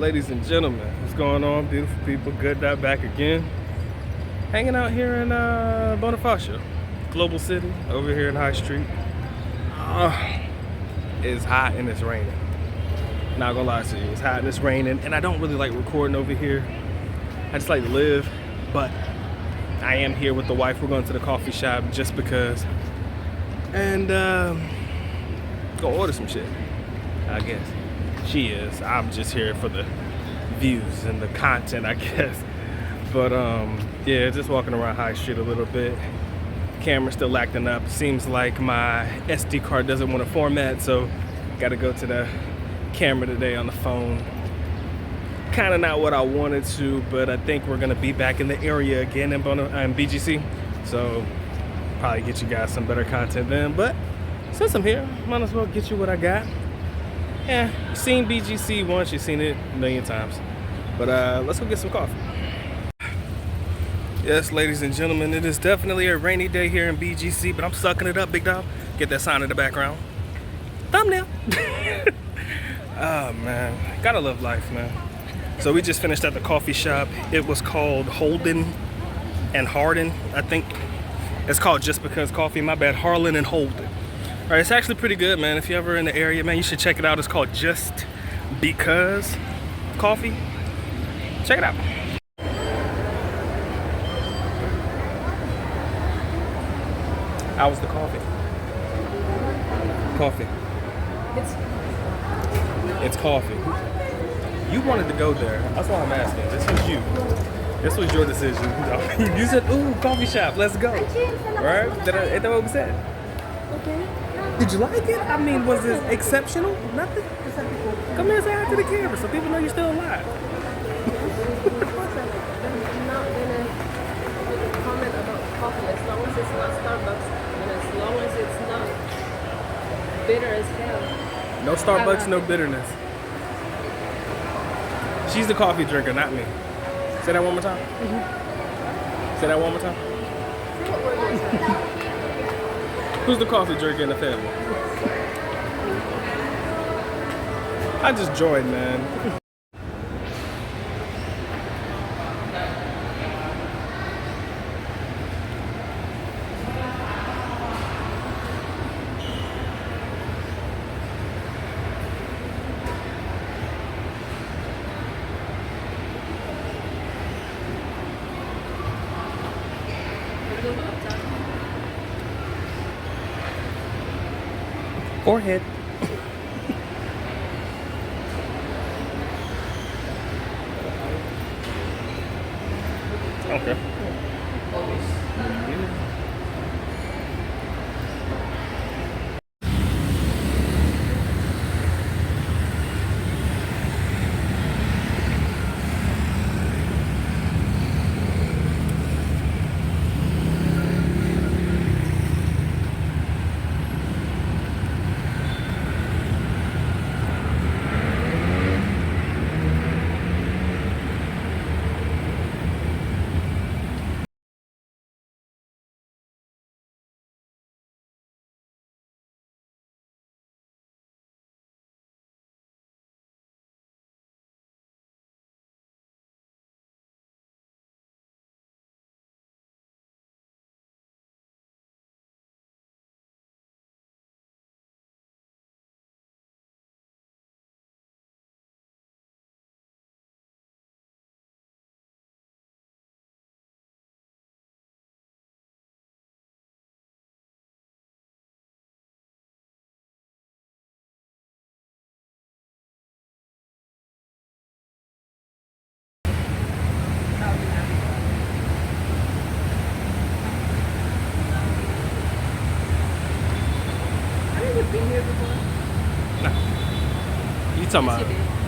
ladies and gentlemen, what's going on, beautiful people? Good Dot back again. Hanging out here in Bonifacio, Global City, over here in High Street. It's hot and it's raining. Not gonna lie to you, it's hot and it's raining, and I don't really like recording over here. I just like to live, but I am here with the wife. We're going to the coffee shop just because, and go order some shit, I guess. She is. I'm just here for the views and the content, I guess. But yeah, just walking around High Street a little bit. Camera's still acting up. Seems like my SD card doesn't want to format, so gotta go to the camera today on the phone. Kind of not what I wanted to, but I think we're gonna be back in the area again in BGC, so probably get you guys some better content then. But since I'm here, might as well get you what I got. Yeah, you've seen BGC once, you've seen it a million times. But let's go get some coffee. Yes, ladies and gentlemen, it is definitely a rainy day here in BGC, but I'm sucking it up, big dog. Get that sign in the background. Thumbnail. Oh man, gotta love life, man. So we just finished at the coffee shop. It was called Holden and Harden, I think. It's called Just Because Coffee, my bad, Harlan and Holden. All right, it's actually pretty good, man. If you're ever in the area, man, you should check it out. It's called Just Because Coffee. Check it out. How was the coffee? Coffee. It's coffee. You wanted to go there. That's why I'm asking. This was you. This was your decision. You said, ooh, coffee shop, let's go. Right? Is that what we said? Okay. Did you like it? I mean, was it exceptional? Nothing? Come here and say hi to the camera so people know you're still alive. I'm not gonna comment about coffee as long as it's not Starbucks and as long as it's not bitter as hell. No Starbucks, no bitterness. She's the coffee drinker, not me. Say that one more time. Say that one more time. Who's the coffee drinker in the family? I just joined, man. Forehead. Okay. Been here before? No. You talking about?